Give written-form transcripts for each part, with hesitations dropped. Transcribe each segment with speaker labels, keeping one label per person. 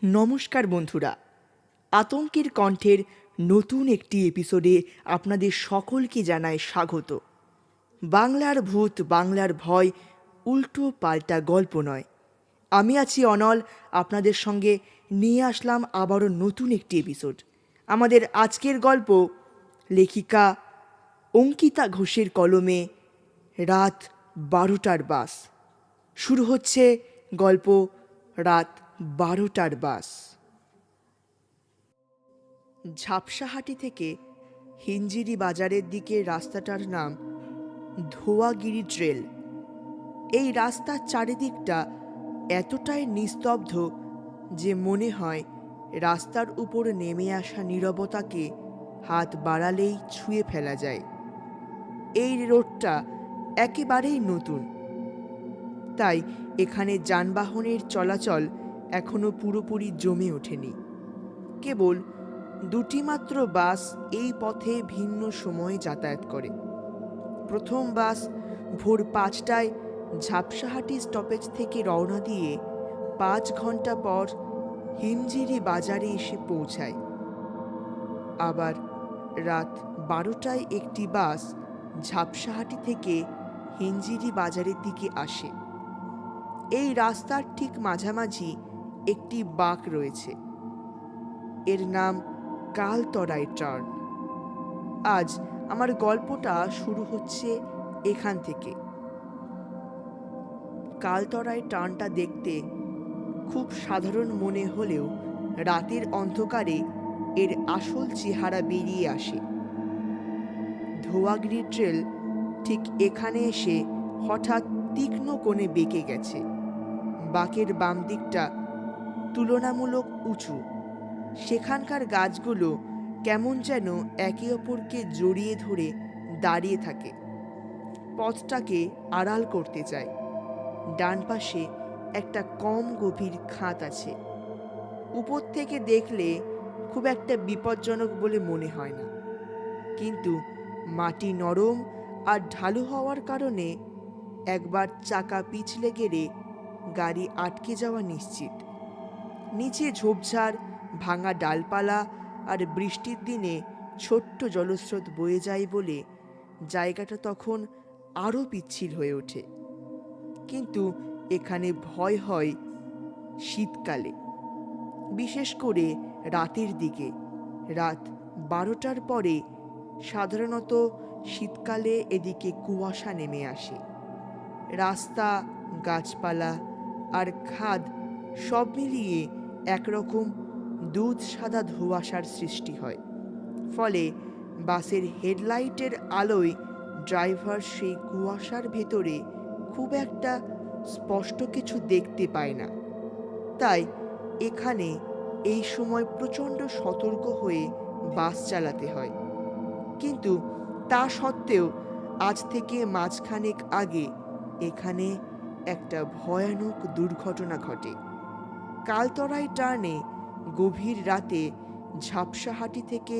Speaker 1: নমস্কার বন্ধুরা, আতঙ্কের কণ্ঠের নতুন একটি এপিসোডে আপনাদের সকলকে জানায় স্বাগত। বাংলার ভূত, বাংলার ভয়, উল্টো পাল্টা গল্প নয়। আমি আছি অনল, আপনাদের সঙ্গে নিয়ে আসলাম আবারও নতুন একটি এপিসোড। আমাদের আজকের গল্প লেখিকা অঙ্কিতা ঘোষের কলমে রাত 12টার বাস। শুরু হচ্ছে গল্প রাত 12টার বাস। ঝাপসাহাটি থেকে হিঞ্জিরি বাজারের দিকে রাস্তাটার নাম ধোয়াগিরি ট্রেল। এই রাস্তার চারিদিকটা এতটাই নিস্তব্ধ যে মনে হয় রাস্তার উপর নেমে আসা নীরবতাকে হাত বাড়ালেই ছুঁয়ে ফেলা যায়। এই রোডটা একেবারেই নতুন, তাই এখানে যানবাহনের চলাচল এখনো পুরোপুরি জমে ওঠেনি। কেবল দুটি মাত্র বাস এই পথে ভিন্ন সময়ে যাতায়াত করে। প্রথম বাস ভোর 5টায় ঝাপসাহাটি স্টপেজ থেকে রওনা দিয়ে 5 ঘন্টা পর হিমজিরি বাজারে এসে পৌঁছায়। আবার রাত 12টায় একটি বাস ঝাপসাহাটি থেকে হিঞ্জিরি বাজারের দিকে আসে। এই রাস্তার ঠিক মাঝামাঝি একটি বাঁক রয়েছে, এর নাম কালতরাই টার্ন। আজ আমার গল্পটা শুরু হচ্ছে এখান থেকে। কালতরাই টার্নটা দেখতে খুব সাধারণ মনে হলেও রাতের অন্ধকারে এর আসল চেহারা বেরিয়ে আসে। ধোয়াগিরি ট্রেল ঠিক এখানে এসে হঠাৎ তীক্ষ্ণ কোণে বেঁকে গেছে। বাঁকের বাম দিকটা তুলনামূলক উঁচু। সেখানকার গাছগুলো কেমন যেন একে অপরকে জড়িয়ে ধরে দাঁড়িয়ে থাকে, পথটাকে আড়াল করতে চায়। ডান পাশে একটা কম গভীর খাত আছে। উপর থেকে দেখলে খুব একটা বিপজ্জনক বলে মনে হয় না, কিন্তু মাটি নরম আর ঢালু হওয়ার কারণে একবার চাকা পিছলে গেলে গাড়ি আটকে যাওয়া নিশ্চিত। নিচে ঝোপঝাড়, ভাঙা ডালপালা আর বৃষ্টির দিনে ছোট্ট জলস্রোত বয়ে যায় বলে জায়গাটা তখন আরও পিচ্ছিল হয়ে ওঠে। কিন্তু এখানে ভয় হয় শীতকালে, বিশেষ করে রাতের দিকে। রাত 12টার পরে সাধারণত শীতকালে এদিকে কুয়াশা নেমে আসে। রাস্তা, গাছপালা আর খাদ সব মিলিয়ে একরকম দুধ সাদা ধোঁয়াশার সৃষ্টি হয়। ফলে বাসের হেডলাইটের আলোয় ড্রাইভার সেই কুয়াশার ভেতরে খুব একটা স্পষ্ট কিছু দেখতে পায় না। তাই এখানে এই সময় প্রচণ্ড সতর্ক হয়ে বাস চালাতে হয়। কিন্তু তা সত্ত্বেও আজ থেকে মাসখানেক আগে এখানে একটা ভয়ানক দুর্ঘটনা ঘটে। কালতরাই টার্নে গভীর রাতে ঝাপসাহাটি থেকে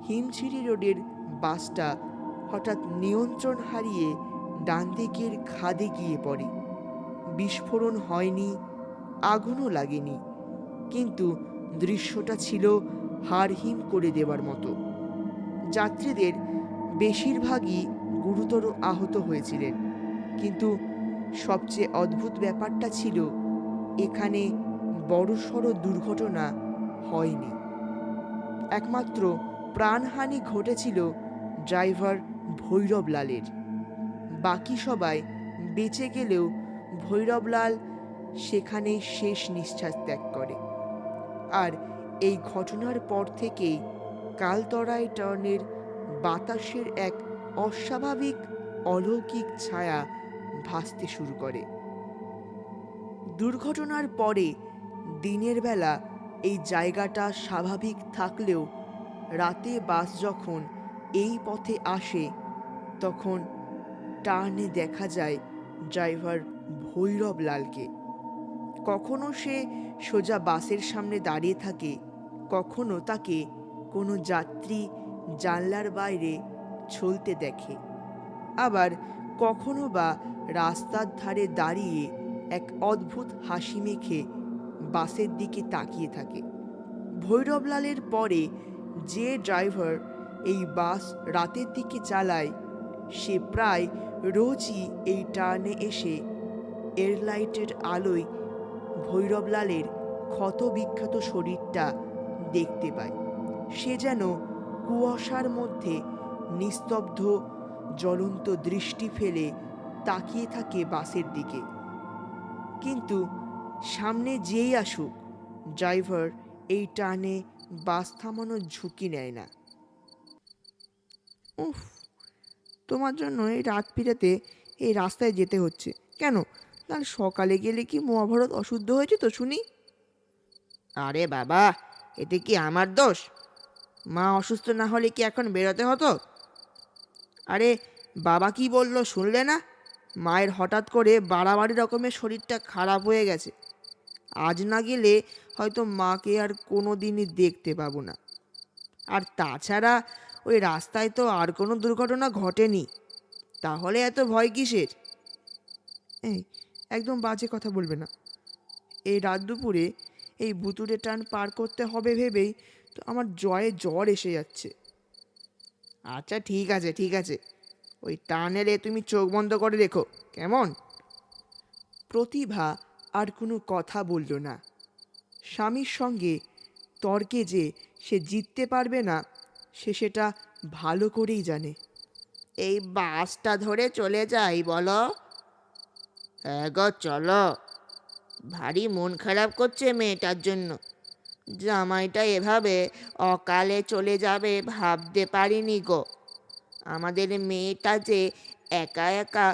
Speaker 1: হিমছিরি রোডের বাসটা হঠাৎ নিয়ন্ত্রণ হারিয়ে ডান দিকের খাদে গিয়ে পড়ে। বিস্ফোরণ হয়নি, আগুনও লাগেনি, কিন্তু দৃশ্যটা ছিল হাড়হিম করে দেওয়ার মতো। যাত্রীদের বেশিরভাগই গুরুতর আহত হয়েছিলেন, কিন্তু সবচেয়ে অদ্ভুত ব্যাপারটা ছিল এখানে বড়সড় দুর্ঘটনা হয়নি। একমাত্র প্রাণহানি ঘটেছিল ড্রাইভার ভৈরবলালের। বাকি সবাই বেঁচে গেলেও ভৈরবলাল সেখানে শেষ নিঃশ্বাস ত্যাগ করে। আর এই ঘটনার পর থেকেই কালতরাই টার্নের বাতাসের এক অস্বাভাবিক অলৌকিক ছায়া ভাসতে শুরু করে। দুর্ঘটনার পরে দিনের বেলা এই জায়গাটা স্বাভাবিক থাকলেও রাতে বাস যখন এই পথে আসে তখন টার্নে দেখা যায় ড্রাইভার ভৈরবলালকে। কখনো সে সোজা বাসের সামনে দাঁড়িয়ে থাকে, কখনো তাকে কোনো যাত্রী জানলার বাইরে চলতে দেখে, আবার কখনো বা রাস্তার ধারে দাঁড়িয়ে এক অদ্ভুত হাসি মেখে বাসের দিকে তাকিয়ে থাকে। ভৈরবলালের পরে যে ড্রাইভার এই বাস রাতের দিকে চালায় সে প্রায় রোজই এই টার্নে এসে এয়ারলাইটের আলোয় ভৈরবলালের ক্ষতবিক্ষত শরীরটা দেখতে পায়। সে যেন কুয়াশার মধ্যে নিস্তব্ধ জ্বলন্ত দৃষ্টি ফেলে তাকিয়ে থাকে বাসের দিকে। কিন্তু সামনে যেই আসুক ড্রাইভার এই টার্নে বাস থামানোর ঝুঁকি নেয় না। উফ, তোমার জন্য এই রাত বিরাতে এই রাস্তায় যেতে হচ্ছে কেন? কাল সকালে গেলে কি মহাভারত অশুদ্ধ হয়েছে তো শুনি? আরে বাবা, এতে কি আমার দোষ? মা অসুস্থ না হলে কি এখন বেরোতে হতো? আরে বাবা কি বললো শুনলে না? মায়ের হঠাৎ করে বাড়াবাড়ি রকমের শরীরটা খারাপ হয়ে গেছে। আজ না গেলে হয়তো মাকে আর কোনো দিনই দেখতে পাবো না। আর তাছাড়া ওই রাস্তায় তো আর কোনো দুর্ঘটনা ঘটেনি, তাহলে এত ভয় কিসের? এই, একদম বাজে কথা বলবে না। এই রাত দুপুরে এই ভুতুড়ে টান পার করতে হবে ভেবেই তো আমার জ্বর এসে যাচ্ছে। আচ্ছা ঠিক আছে ঠিক আছে, ওই টান এলে তুমি চোখ বন্ধ করে রেখো কেমন? প্রতিভা আর কোনো কথা বলল না। স্বামীর সঙ্গে তর্কে যে সে জিততে পারবে না সে সেটা ভালো করেই জানে। এই বাসটা ধরে চলে যাই বলো? হ্যাঁ গো চলো। ভারী মন খারাপ করছে মেয়েটার জন্য। জামাইটা এভাবে অকালে চলে যাবে ভাবতে পারিনি গো। আমাদের মেয়েটা যে একা একা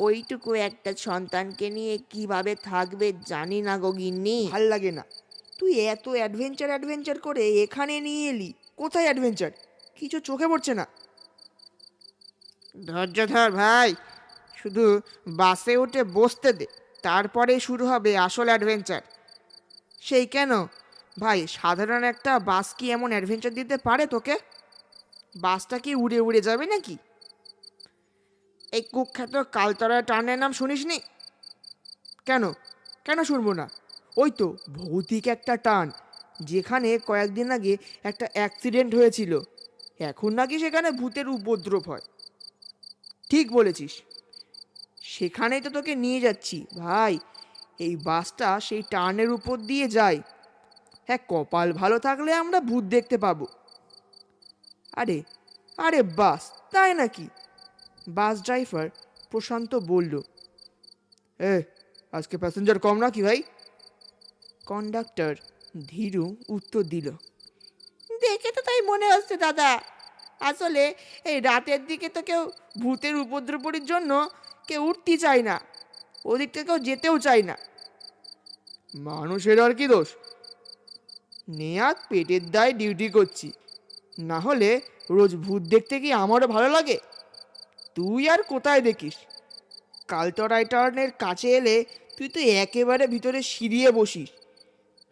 Speaker 1: ওইটুকু একটা সন্তানকে নিয়ে কিভাবে থাকবে জানি না গো গিন্নি। ভাল লাগে না, তুই এত অ্যাডভেঞ্চার করে এখানে নিয়ে এলি। কোথায় অ্যাডভেঞ্চার? কিছু চোখে পড়ছে না। ধৈর্য ধর ভাই, শুধু বাসে উঠে বসতে দে, তারপরে শুরু হবে আসল অ্যাডভেঞ্চার। সেই কেন ভাই, সাধারণ একটা বাস কি এমন অ্যাডভেঞ্চার দিতে পারে তোকে? বাসটা কি উড়ে উড়ে যাবে নাকি? এই কুখ্যাত কালতরা টার্নের নাম শুনিসনি? কেন কেন শুনবো না? ওই তো ভৌতিক একটা টার্ন, যেখানে কয়েকদিন আগে একটা অ্যাক্সিডেন্ট হয়েছিল। এখন নাকি সেখানে ভূতের উপদ্রব হয়। ঠিক বলেছিস, সেখানেই তো তোকে নিয়ে যাচ্ছি ভাই। এই বাসটা সেই টার্নের উপর দিয়ে যায়। হ্যাঁ, কপাল ভালো থাকলে আমরা ভূত দেখতে পাবো। আরে আরে বাস, তাই নাকি? বাস ড্রাইভার প্রশান্ত বলল। এ, আজকে প্যাসেঞ্জার কম নাকি ভাই? কন্ডাক্টর ধীরু উত্তর দিল। দেখে তো তাই মনে হচ্ছে দাদা। আসলে এই রাতের দিকে তো কেউ ভূতের উপদ্রবের জন্য কেউ উঠতে চায় না, ওদিকটা কেউ যেতেও চায় না। মানুষের আর কি দোষ? নেয়াত পেটের দায় ডিউটি করছি, না হলে রোজ ভূত দেখতে কি আমারও ভালো লাগে? তুই আর কোথায় দেখিস? কালতরাই টার্নের কাছে এলে তুই তো একেবারে ভিতরে সিঁড়িয়ে বসিস।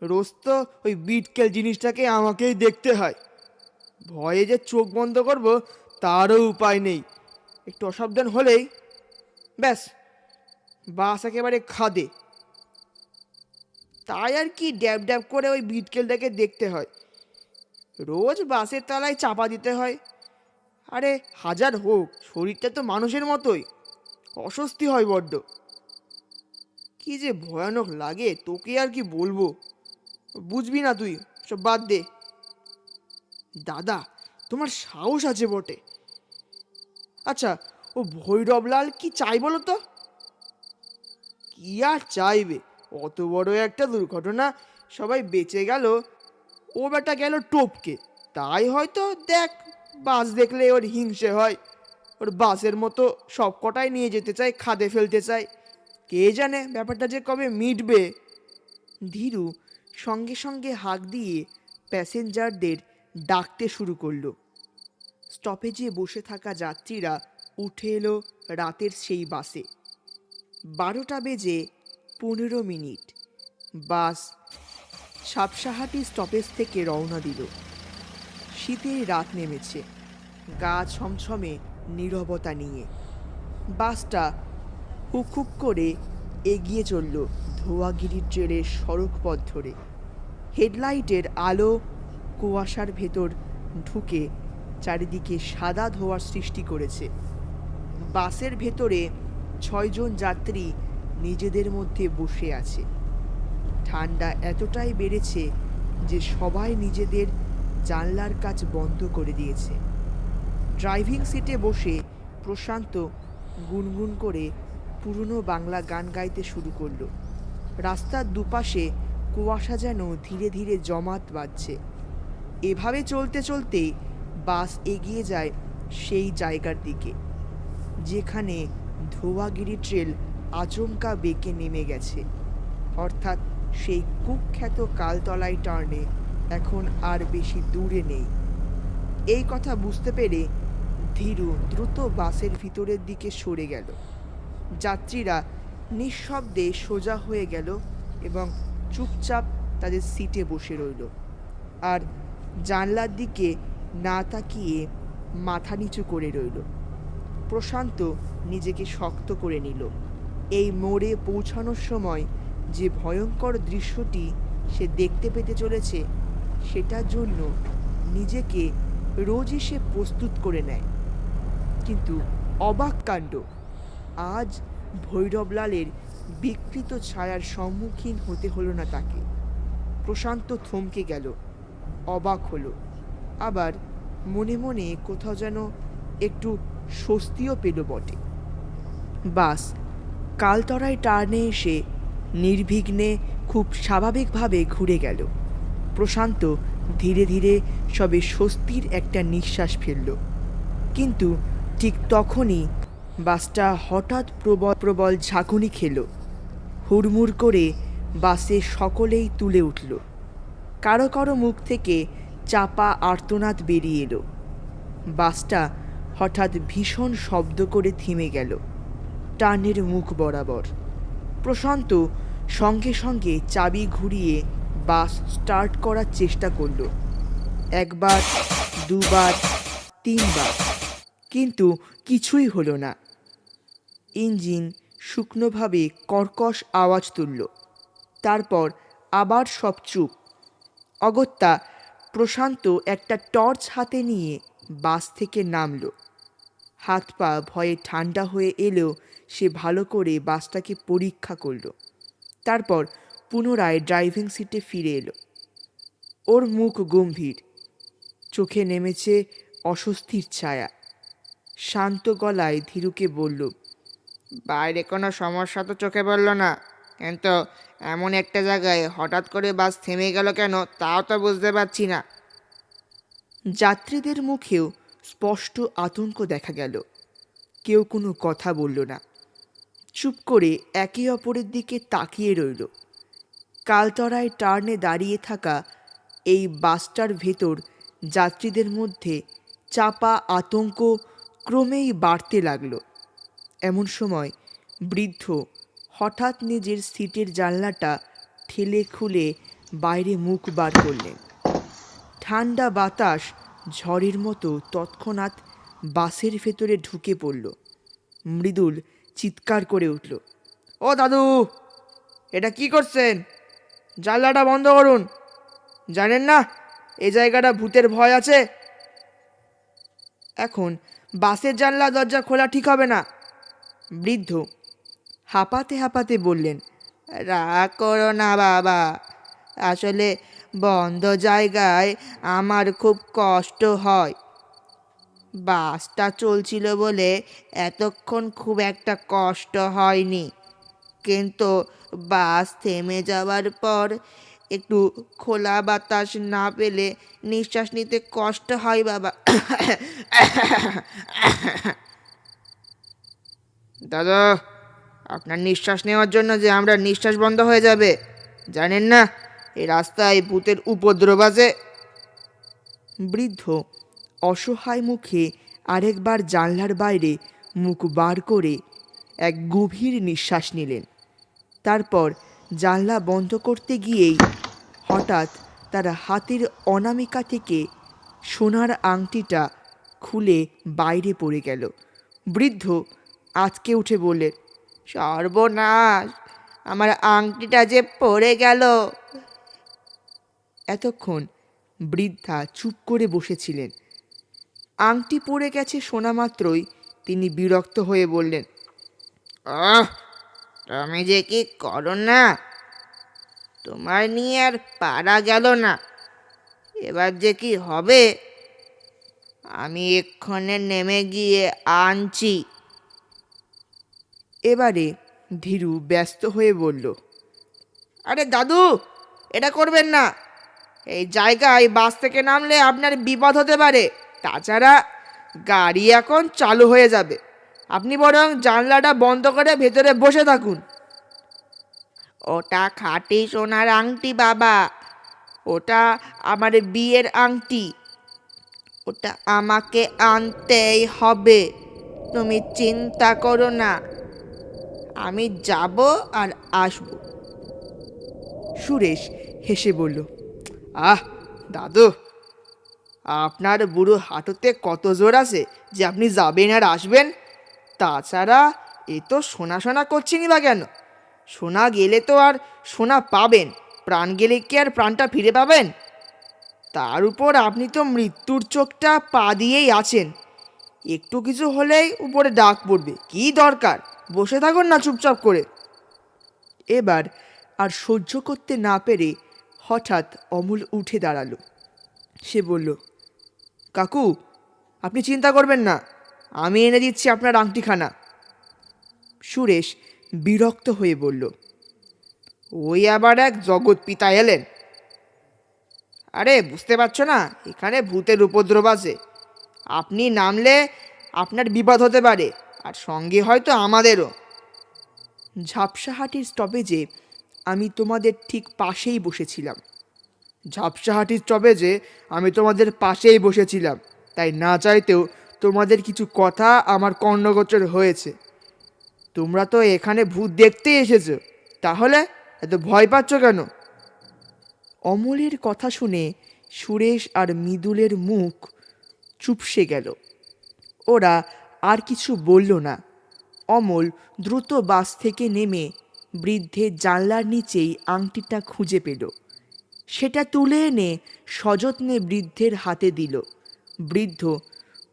Speaker 1: রোজ তো ওই বিটকেল জিনিসটাকে আমাকেই দেখতে হয়। ভয়ে যে চোখ বন্ধ করব তারও উপায় নেই। একটু অসাবধান হলেই ব্যাস, বাস একেবারে খাদে। তাই আর কি ড্যাব ড্যাব করে ওই বিটকেলটাকে দেখতে হয়। রোজ বাসের তলায় চাপা দিতে হয়। আরে হাজার হোক, শরীরটা তো মানুষের মতোই, অস্বস্তি হয় বড্ড। কি যে ভয়ানক লাগে তোকে আর কি বলবো, বুঝবি না তুই, সব বাদ দে। দাদা, তোমার সাহস আছে বটে। আচ্ছা, ও ভৈরবলাল কি চাই বলো তো? কি আর চাইবে? অত বড় একটা দুর্ঘটনা, সবাই বেঁচে গেল, ও বেটা গেল টপকে। তাই হয়তো দেখ, বাস দেখলে ওর হিংসে হয়, ওর বাসের মতো সব কটাই নিয়ে যেতে চায়, খাদে ফেলতে চায়। কে জানে ব্যাপারটা যে কবে মিটবে। ধীরু সঙ্গে সঙ্গে হাঁক দিয়ে প্যাসেঞ্জারদের ডাকতে শুরু করলো। স্টপেজে বসে থাকা যাত্রীরা উঠে এলো রাতের সেই বাসে। 12:15 বাস সাপসাহাটি স্টপেজ থেকে রওনা দিল। শীতের রাত নেমেছে, গা ছমছমে নীরবতা নিয়ে। বাসটা হুক হুক করে এগিয়ে চলল ধোয়াগিরি ট্রেলের সড়কপথ ধরে। হেডলাইটের আলো কুয়াশার ভেতর ঢুকে চারিদিকে সাদা ধোঁয়ার সৃষ্টি করেছে। বাসের ভেতরে 6 জন যাত্রী নিজেদের মধ্যে বসে আছে। ঠান্ডা এতটাই বেড়েছে যে সবাই নিজেদের জানলার কাচ বন্ধ করে দিয়েছে। ড্রাইভিং সিটে বসে প্রশান্ত গুনগুন করে পুরনো বাংলা গান গাইতে শুরু করলো। রাস্তার দুপাশে কুয়াশা যেন ধীরে ধীরে জমাট বাঁধছে। এভাবে চলতে চলতে বাস এগিয়ে যায় সেই জায়গার দিকে যেখানে ধোয়াগিরি ট্রেল আচমকা বেঁকে নেমে গেছে, অর্থাৎ সেই কুখ্যাত কালতলাই টার্নে এখন আর বেশি দূরে নেই। এই কথা বুঝতে পেরে ধীরু দ্রুত বাসের ভিতরের দিকে সরে গেল। যাত্রীরা নিঃশব্দে সোজা হয়ে গেল এবং চুপচাপ তাদের সিটে বসে রইল, আর জানলার দিকে না তাকিয়ে মাথা নিচু করে রইল। প্রশান্ত নিজেকে শক্ত করে নিল। এই মোড়ে পৌঁছানোর সময় যে ভয়ঙ্কর দৃশ্যটি সে দেখতে পেতে চলেছে সেটার জন্য নিজেকে রোজই সে প্রস্তুত করে নেয়। কিন্তু অবাক কাণ্ড, আজ ভৈরবলালের বিকৃত ছায়ার সম্মুখীন হতে হলো না তাকে। প্রশান্ত থমকে গেল, অবাক হলো, আবার মনে মনে কোথাও যেন একটু স্বস্তিও পেল বটে। বাস কালতরায় টার্নে এসে নির্বিঘ্নে খুব স্বাভাবিকভাবে ঘুরে গেল। প্রশান্ত ধীরে ধীরে সবে স্বস্তির একটা নিঃশ্বাস ফেলল। কিন্তু ঠিক তখনই বাসটা হঠাৎ প্রবল প্রবল ঝাঁকুনি খেল। হুড়মুড় করে বাসে সকলেই তুলে উঠল। কারো কারো মুখ থেকে চাপা আর্তনাদ বেরিয়ে এলো। বাসটা হঠাৎ ভীষণ শব্দ করে থেমে গেল টার্নের মুখ বরাবর। প্রশান্ত সঙ্গে সঙ্গে চাবি ঘুরিয়ে বাস স্টার্ট করার চেষ্টা করল। একবার, দুবার, তিনবার, কিন্তু কিছুই হলো না। ইঞ্জিন শুকনোভাবে কর্কশ আওয়াজ তুলল। তারপর আবার সব চুপ। অগত্যা প্রশান্ত একটা টর্চ হাতে নিয়ে বাস থেকে নামল। হাত পা ভয়ে ঠান্ডা হয়ে এলেও সে ভালো করে বাসটাকে পরীক্ষা করল। তারপর পুনরায় ড্রাইভিং সিটে ফিরে এলো। ওর মুখ গম্ভীর, চোখে নেমেছে অস্বস্তির ছায়া। শান্ত গলায় ধীরুকে বলল, বাইরে কোনো সমস্যা তো চোখে পড়ল না, কিন্তু এমন একটা জায়গায় হঠাৎ করে বাস থেমে গেল কেন তাও তো বুঝতে পারছি না। যাত্রীদের মুখেও স্পষ্ট আতঙ্ক দেখা গেল। কেউ কোনো কথা বলল না, চুপ করে একে অপরের দিকে তাকিয়ে রইল। কালতরায় টার্নে দাঁড়িয়ে থাকা এই বাসটার ভেতর যাত্রীদের মধ্যে চাপা আতঙ্ক ক্রমেই বাড়তে লাগলো। এমন সময় বৃদ্ধ হঠাৎ নিজের সিটের জানলাটা ঠেলে খুলে বাইরে মুখ বার করলেন। ঠান্ডা বাতাস ঝড়ের মতো তৎক্ষণাৎ বাসের ভেতরে ঢুকে পড়ল। মৃদুল চিৎকার করে উঠল, ও দাদু, এটা কি করছেন? জানলাটা বন্ধ করুন। জানেন না এই জায়গাটা ভূতের ভয় আছে? এখন বাসের জানলা দরজা খোলা ঠিক হবে না। বৃদ্ধ হাঁপাতে হাঁপাতে বললেন, রাগ করো না বাবা, আসলে বন্ধ জায়গায় আমার খুব কষ্ট হয়। বাসটা চলছিল বলে এতক্ষণ খুব একটা কষ্ট হয়নি, কিন্তু বাস থেমে যাওয়ার পর একটু খোলা বাতাস না পেলে নিঃশ্বাস নিতে কষ্ট হয় বাবা। দাদা, আপনার নিঃশ্বাস নেওয়ার জন্য যে আমরা নিঃশ্বাস বন্ধ হয়ে যাবে, জানেন না এই রাস্তায় ভূতের উপদ্রব আছে। বৃদ্ধ অসহায় মুখে আরেকবার জানলার বাইরে মুখ বার করে এক গভীর নিঃশ্বাস নিলেন। তারপর জানলা বন্ধ করতে গিয়েই হঠাৎ তার হাতের অনামিকা থেকে সোনার আংটিটা খুলে বাইরে পড়ে গেল। বৃদ্ধ আঁতকে উঠে বললেন, সর্বনাশ, আমার আংটিটা যে পড়ে গেল। এতক্ষণ বৃদ্ধা চুপ করে বসেছিলেন। আংটি পড়ে গেছে শোনা মাত্রই তিনি বিরক্ত হয়ে বললেন, আহ, তুমি যে কি করো না, তোমার নিয়ে আর পারা গেল না। এবার যে কি হবে, আমি এক্ষণে নেমে গিয়ে আনছি। এবারে ধীরু ব্যস্ত হয়ে বলল, আরে দাদু, এটা করবেন না। এই জায়গায় বাস থেকে নামলে আপনার বিপদ হতে পারে। তাছাড়া গাড়ি এখন চালু হয়ে যাবে। আপনি বরং জানলাটা বন্ধ করে ভেতরে বসে থাকুন। ওটা খাঁটি সোনার আংটি বাবা, ওটা আমার বিয়ের আংটি। ওটা আমাকে আনতেই হবে, তুমি চিন্তা করো না। আমি যাব আর আসব। সুরেশ হেসে বলল, আহ দাদু, আপনার বুড়ো হাঁটুতে কত জোর আছে যে আপনি যাবেন আর আসবেন। তাছাড়া এ তো শোনা শোনা করছেনই বা কেন? শোনা গেলে তো আর শোনা পাবেন, প্রাণ গেলে কি আর প্রাণটা ফিরে পাবেন? তার উপর আপনি তো মৃত্যুর চোখটা পা দিয়েই আছেন। একটু কিছু হলেই উপরে ডাক পড়বে। কি দরকার, বসে থাকুন না চুপচাপ করে। এবার আর সহ্য করতে না পেরে হঠাৎ অমল উঠে দাঁড়ালো। সে বলল, কাকু, আপনি চিন্তা করবেন না, আমি এনে দিচ্ছি আপনার আংটিখানা। সুরেশ বিরক্ত হয়ে বলল, ওই আবার এক জগৎ পিতা এলেন? আরে বুঝতে পারছো না, এখানে ভূতের উপদ্রব আছে। আপনি নামলে আপনার বিপদ হতে পারে, আর সঙ্গে হয়তো আমাদেরও। ঝাপসাহাটির স্টপেজে আমি তোমাদের ঠিক পাশেই বসেছিলাম। ঝাপসাহাটির স্টপেজে আমি তোমাদের পাশেই বসেছিলাম, তাই না চাইতেও তোমাদের কিছু কথা আমার কর্ণগোচর হয়েছে। তোমরা তো এখানে ভূত দেখতেই এসেছো, তাহলে এত ভয় পাচ্ছ কেন? অমলের কথা শুনে সুরেশ আর মৃদুলের মুখ চুপসে গেল। ওরা আর কিছু বলল না। অমল দ্রুত বাস থেকে নেমে বৃদ্ধের জানলার নিচেই আংটিটা খুঁজে পেল। সেটা তুলে এনে সযত্নে বৃদ্ধের হাতে দিল। বৃদ্ধ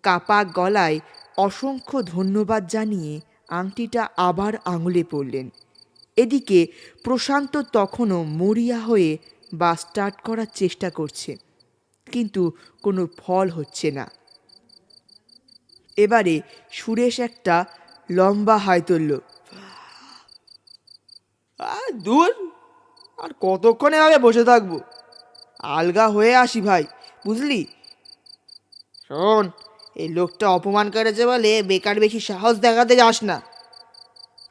Speaker 1: কাপা গলায় অসংখ্য ধন্যবাদ জানিয়ে আংটিটা আবার আঙুলে পরলেন। এদিকে প্রশান্ত তখনও মরিয়া হয়ে বাস স্টার্ট করার চেষ্টা করছে, কিন্তু কোনো ফল হচ্ছে না। এবারে সুরেশ একটা লম্বা হাই তুলল। দূর, আর কতক্ষণ এভাবে বসে থাকবো? আলগা হয়ে আসি ভাই, বুঝলি? শোন, এই লোকটা অপমান করেছে বলে বেকার বেশি সাহস দেখাতে যাস না।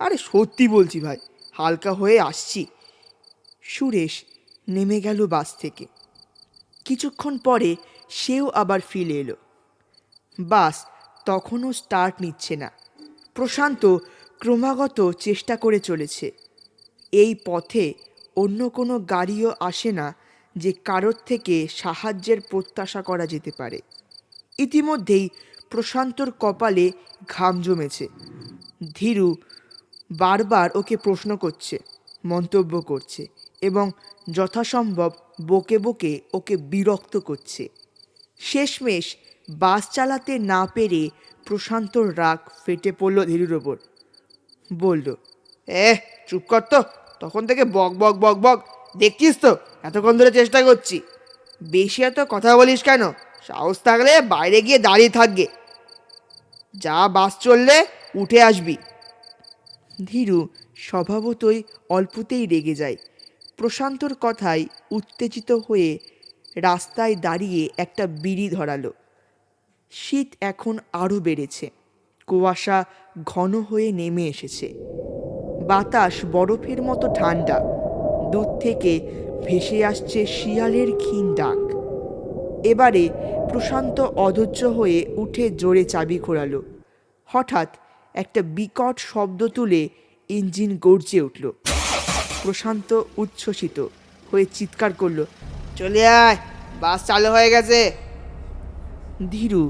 Speaker 1: আরে সত্যি বলছি ভাই, হালকা হয়ে আসছি। সুরেশ নেমে গেল বাস থেকে। কিছুক্ষণ পরে সেও আবার ফিরে এলো। বাস তখনও স্টার্ট নিচ্ছে না। প্রশান্ত ক্রমাগত চেষ্টা করে চলেছে। এই পথে অন্য কোনো গাড়িও আসে না যে কারোর থেকে সাহায্যের প্রত্যাশা করা যেতে পারে। ইতিমধ্যেই প্রশান্তর কপালে ঘাম জমেছে। ধীরু বারবার ওকে প্রশ্ন করছে, মন্তব্য করছে এবং যথাসম্ভব বকে বকে ওকে বিরক্ত করছে। শেষমেশ বাস চালাতে না পেরে প্রশান্তর রাগ ফেটে পড়ল ধীরুর ওপর। বলল, চুপ কর তো, তখন থেকে বক বক বক বক, দেখছিস তো এতক্ষণ ধরে চেষ্টা করছি। বেশি এত কথা বলিস কেন? সাহস থাকলে বাইরে গিয়ে দাঁড়িয়ে থাকবে, যা বাস চললে উঠে আসবি। ধীরু স্বভাবতই অল্পতেই রেগে যায়। প্রশান্তর কথায় উত্তেজিত হয়ে রাস্তায় দাঁড়িয়ে একটা বিড়ি ধরালো। শীত এখন আরও বেড়েছে। কুয়াশা ঘন হয়ে নেমে এসেছে। বাতাস বরফের মতো ঠান্ডা। দূর থেকে ভেসে আসছে শিয়ালের ক্ষীণ ডাক। এবারে প্রশান্ত অধৈর্য হয়ে উঠে জোরে চাবি ঘোরালো। হঠাৎ একটা বিকট শব্দ তুলে ইঞ্জিন গর্জে উঠল। প্রশান্ত উচ্ছ্বসিত হয়ে চিৎকার করল, চলে আয়, বাস চালু হয়ে গেছে। ধীরু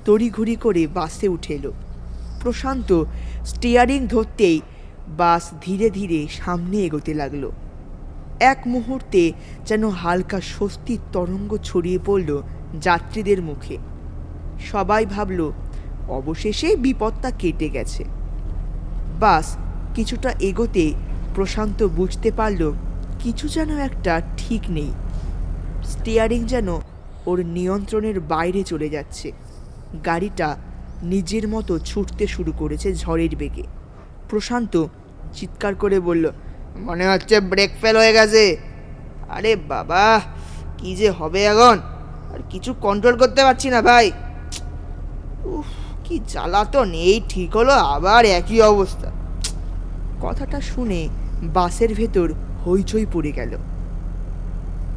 Speaker 1: তড়িঘড়ি করে বাসে উঠে এলো। প্রশান্ত স্টিয়ারিং ধরতেই বাস ধীরে ধীরে সামনে এগোতে লাগলো। এক মুহূর্তে যেন হালকা স্বস্তির তরঙ্গ ছড়িয়ে পড়ল যাত্রীদের মুখে। সবাই ভাবল অবশেষে বিপদটা কেটে গেছে। বাস কিছুটা এগোতে প্রশান্ত বুঝতে পারল কিছু যেন একটা ঠিক নেই। স্টিয়ারিং যেন ওর নিয়ন্ত্রণের বাইরে চলে যাচ্ছে। গাড়িটা নিজের মতো ছুটতে শুরু করেছে ঝড়ের বেগে। প্রশান্ত চিৎকার করে বলল, মনে হচ্ছে ব্রেক ফেল হয়ে গেছে। আরে বাবা, কি যে হবে এখন, আর কিছু কন্ট্রোল করতে পারছি না ভাই। উফ, কি জ্বালাতন, এই ঠিক হলো আবার একই অবস্থা। কথাটা শুনে বাসের ভেতর হইচই পড়ে গেল।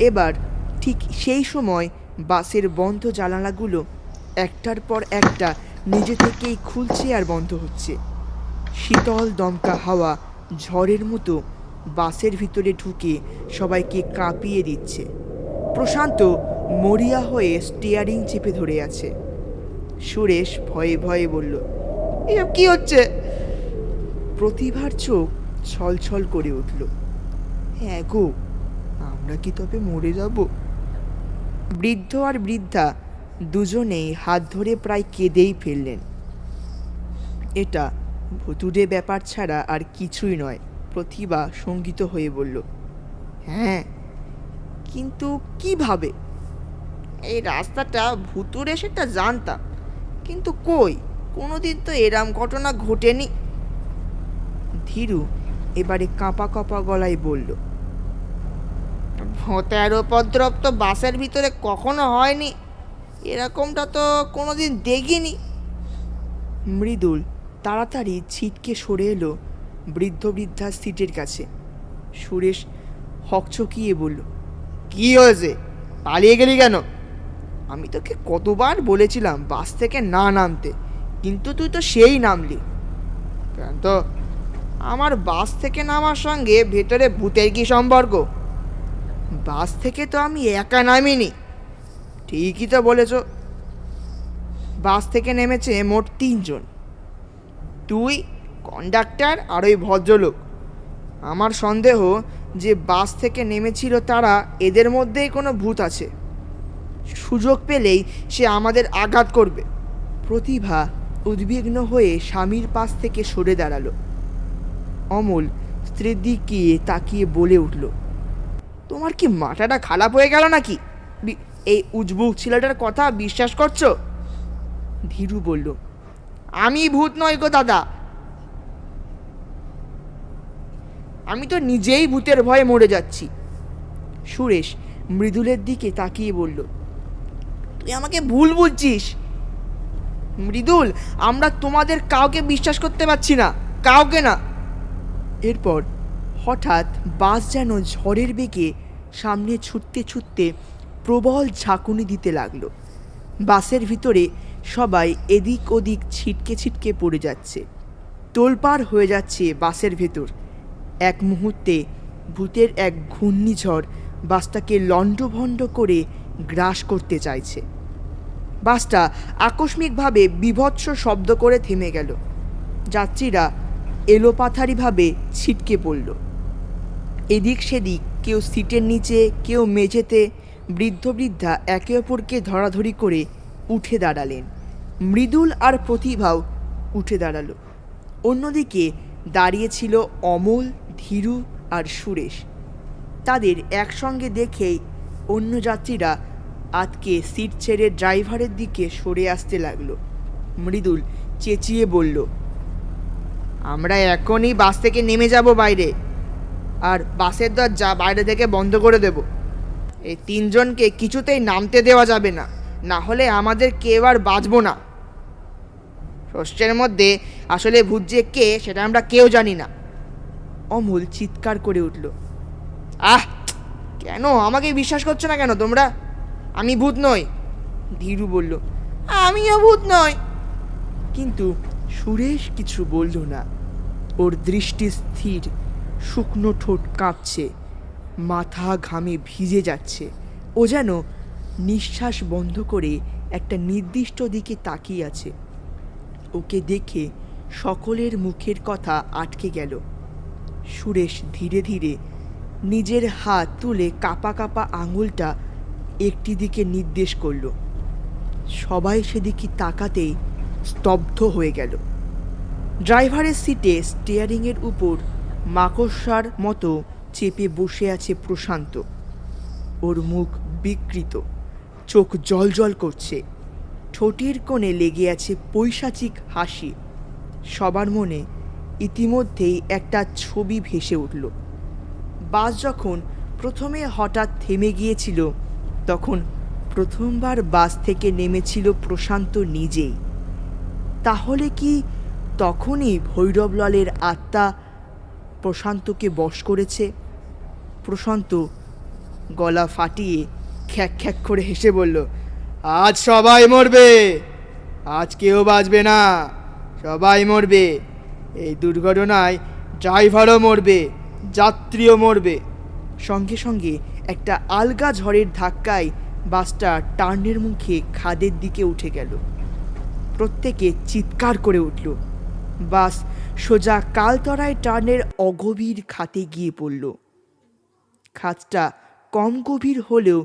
Speaker 1: এবার ঠিক সেই সময় বাসের বন্ধ জানালাগুলো একটার পর একটা নিজে থেকেই খুলছে আর বন্ধ হচ্ছে। শীতল দমকা হাওয়া ঝড়ের মতো বাসের ভিতরে ঢুকে সবাইকে কাঁপিয়ে দিচ্ছে। প্রশান্ত মরিয়া হয়ে স্টিয়ারিং চেপে ধরে আছে। সুরেশ ভয়ে ভয়ে বলল, এসব কি হচ্ছে? প্রতিভার চোখ ছলছল করে উঠল। হ্যাঁ গো, আমরা কি তবে মরে যাব? বৃদ্ধ আর বৃদ্ধা দুজনেই হাত ধরে প্রায় কেঁদেই ফেললেন। এটা ভুতুড়ে ব্যাপার ছাড়া আর কিছুই নয়, প্রতিভা শঙ্কিত হয়ে বলল। হ্যাঁ, কিন্তু কিভাবে? এই রাস্তাটা ভুতুড়ে সেটা জানতাম, কিন্তু কই কোনোদিন তো এরম ঘটনা ঘটেনি। ধীরু এবারে কাঁপা কাঁপা গলায় বলল, ভূতের উপদ্রব তো বাসের ভিতরে কখনো হয়নি, এরকমটা তো কোনোদিন দেখিনি। মৃদুল তাড়াতাড়ি ছিটকে সরে এলো বৃদ্ধ বৃদ্ধার সিটের কাছে। সুরেশ হকচকিয়ে বলল, কি হয়েছে, পালিয়ে গেলি কেন? আমি তোকে কতবার বলেছিলাম বাস থেকে না নামতে, কিন্তু তুই তো সেই নামলি। কেন তো? আমার বাস থেকে নামার সঙ্গে ভেতরে ভূতের কি সম্পর্ক? বাস থেকে তো আমি একা নামিনি। ঠিকই তো বলেছ, বাস থেকে নেমেছে মোট 3 জন, তুই, কন্ডাক্টর আর ওই ভদ্রলোক। আমার সন্দেহ যে বাস থেকে নেমেছিল তারা, এদের মধ্যেই কোনো ভূত আছে। সুযোগ পেলেই সে আমাদের আঘাত করবে। প্রতিভা উদ্বিগ্ন হয়ে স্বামীর পাশ থেকে সরে দাঁড়ালো। অমল স্ত্রীর দিকে তাকিয়ে বলে উঠল, তোমার কি মাথাটা খারাপ হয়ে গেল নাকি? এই উজবুক ছেলেটার কথা বিশ্বাস করছো? ধীরু বলল, আমি ভূত নই গো দাদা, আমি তো নিজেই ভূতের ভয়ে মরে যাচ্ছি। সুরেশ মৃদুলের দিকে তাকিয়ে বলল, তুই আমাকে ভুল বুঝছিস মৃদুল, আমরা তোমাদের কাউকে বিশ্বাস করতে পারছি না, কাউকে না। এরপর হঠাৎ বাস যেন ঝড়ের বেগে সামনে ছুটতে ছুটতে প্রবল ঝাঁকুনি দিতে লাগলো। বাসের ভিতরে সবাই এদিক ওদিক ছিটকে ছিটকে পড়ে যাচ্ছে। তোলপাড় হয়ে যাচ্ছে বাসের ভেতর। এক মুহূর্তে ভূতের এক ঘূর্ণিঝড় বাসটাকে লণ্ডভণ্ড করে গ্রাস করতে চাইছে। বাসটা আকস্মিকভাবে বীভৎস শব্দ করে থেমে গেল। যাত্রীরা এলোপাথারিভাবে ছিটকে পড়ল। এদিক সেদিক, কেউ সিটের নিচে, কেউ মেঝেতে। বৃদ্ধ বৃদ্ধা একে অপরকে ধরাধরি করে উঠে দাঁড়ালেন। মৃদুল আর প্রতিভাও উঠে দাঁড়ালো। অন্যদিকে দাঁড়িয়েছিল অমল, ধীরু আর সুরেশ। তাদের একসঙ্গে দেখেই অন্য যাত্রীরা আতকে সিট ছেড়ে ড্রাইভারের দিকে সরে আসতে লাগলো। মৃদুল চেঁচিয়ে বলল, আমরা এখনই বাস থেকে নেমে যাব বাইরে, আর বাসের দরজা বাইরে থেকে বন্ধ করে দেব। এই 3 জনকে কিছুতেই নামতে দেওয়া যাবে না, না হলে আমাদের কেউ আর বাঁচব না। প্রশ্নের মধ্যে আসলে ভূত যে কে সেটা আমরা কেউ জানি না। অমল চিৎকার করে উঠল, আহ, কেন আমাকে বিশ্বাস করছো না কেন তোমরা? আমি ভূত নই। ধীরু বলল, আমিও ভূত নই। কিন্তু সুরেশ কিছু বলল না। ওর দৃষ্টি স্থির, শুকনো ঠোঁট কাঁপছে, মাথা ঘামে ভিজে যাচ্ছে। ও যেন নিঃশ্বাস বন্ধ করে একটা নির্দিষ্ট দিকে তাকিয়ে আছে। ওকে দেখে সকলের মুখের কথা আটকে গেল। সুরেশ ধীরে ধীরে নিজের হাত তুলে কাঁপা কাঁপা আঙুলটা একটি দিকে নির্দেশ করল। সবাই সেদিকে তাকাতেই স্তব্ধ হয়ে গেল। ড্রাইভারের সিটে স্টিয়ারিংয়ের উপর মাকড়সার মতো চেপে বসে আছে প্রশান্ত। ওর মুখ বিকৃত, চোখ জ্বলজ্বল করছে, ঠোঁটের কোণে লেগে আছে পৈশাচিক হাসি। সবার মনে ইতিমধ্যেই একটা ছবি ভেসে উঠল। বাস যখন প্রথমে হঠাৎ থেমে গিয়েছিল, তখন প্রথমবার বাস থেকে নেমেছিল প্রশান্ত নিজেই। তাহলে কি তখনই ভৈরবলালের আত্মা প্রশান্তকে বশ করেছে? প্রশান্ত গলা ফাটিয়ে খ্যাক খ্যাক করে হেসে বলল, আজ সবাই মরবে, আজ কেউ বাঁচবে না, সবাই মরবে। এই দুর্ঘটনায় ড্রাইভারও মরবে, যাত্রীও মরবে। সঙ্গে সঙ্গে একটা আলগা ঝড়ের ধাক্কায় বাসটা টার্নের মুখে খাদের দিকে উঠে গেল। প্রত্যেকে চিৎকার করে উঠল। বাস সোজা কালতরায় টার্নের অগভীর খাতে গিয়ে পড়ল। খাতটা কম গভীর হলেও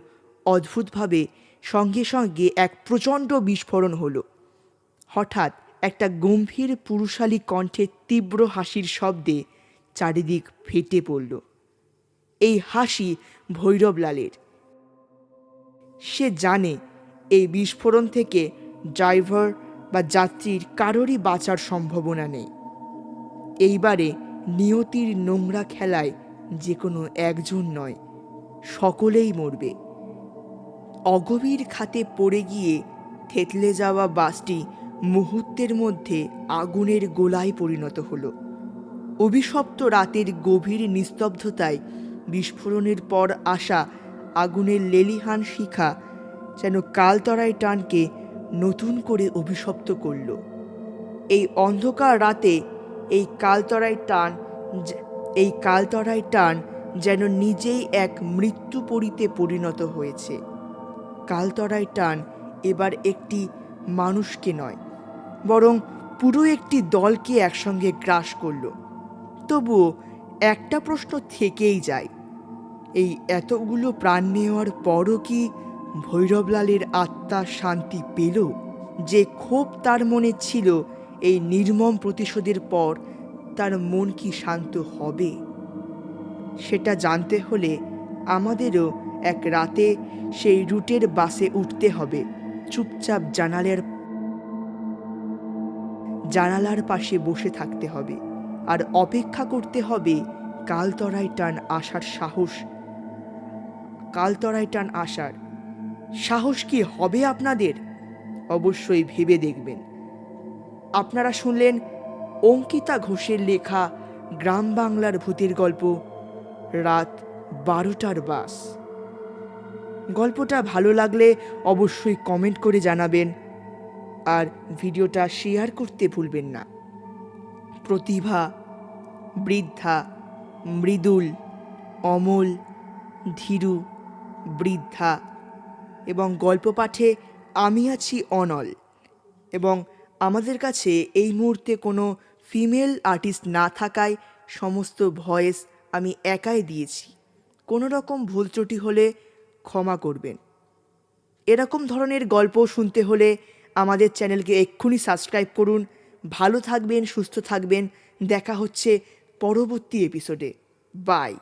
Speaker 1: অদ্ভুতভাবে সঙ্গে সঙ্গে এক প্রচণ্ড বিস্ফোরণ হলো। হঠাৎ একটা গম্ভীর পুরুষালী কণ্ঠের তীব্র হাসির শব্দে চারিদিক ফেটে পড়ল। এই হাসি ভৈরবলালের। সে জানে এই বিস্ফোরণ থেকে ড্রাইভার বা যাত্রীর কারোরই বাঁচার সম্ভাবনা নেই। এইবারে নিয়তির নোংরা খেলায় যে কোনো একজন নয়, সকলেই মরবে। অগভীর খাতে পড়ে গিয়ে থেতলে যাওয়া বাসটি মুহূর্তের মধ্যে আগুনের গোলায় পরিণত হলো। অভিশপ্ত রাতের গভীর নিস্তব্ধতায় বিস্ফোরণের পর আসা আগুনের লেলিহান শিখা যেন কালতরায় টানকে নতুন করে অভিশপ্ত করল। এই অন্ধকার রাতে এই কালতরায় টান যেন নিজেই এক মৃত্যুপরীতে পরিণত হয়েছে। কালতরায় টান এবার একটি মানুষকে নয়, বরং পুরো একটি দলকে একসঙ্গে গ্রাস করল। তবুও একটা প্রশ্ন থেকেই যায়, এই এতগুলো প্রাণ নেওয়ার পরও কি ভৈরবলালের আত্মা শান্তি পেল? যে ক্ষোভ তার মনে ছিল এই নির্মম প্রতিশোধের পর, তার মন কি শান্ত হবে? সেটা জানতে হলে আমাদেরও এক রাতে সেই রুটের বাসে উঠতে হবে। চুপচাপ জানালার পাশে বসে থাকতে হবে আর অপেক্ষা করতে হবে কালতরায় টান আসার সাহস কি হবে আপনাদের? অবশ্যই ভেবে দেখবেন। আপনারা শুনলেন অঙ্কিতা ঘোষের লেখা গ্রাম বাংলার ভূতের গল্প রাত 12টার বাস। গল্পটা ভালো লাগলে অবশ্যই কমেন্ট করে জানাবেন আর ভিডিওটা শেয়ার করতে ভুলবেন না। প্রতিভা, বৃদ্ধা, মৃদুল, অমল, ধীরু, বৃদ্ধা এবং গল্প পাঠে আমি আছি অনল। এবং আমাদের কাছে এই মুহূর্তে কোনো ফিমেল আর্টিস্ট না থাকায় সমস্ত ভয়েস আমি একাই দিয়েছি। কোনো রকম ভুল ত্রুটি হলে ক্ষমা করবেন। এরকম ধরনের গল্প শুনতে হলে আমাদের চ্যানেলকে এক্ষুনি সাবস্ক্রাইব করুন। ভালো থাকবেন, সুস্থ থাকবেন। দেখা হচ্ছে পরবর্তী এপিসোডে। বাই।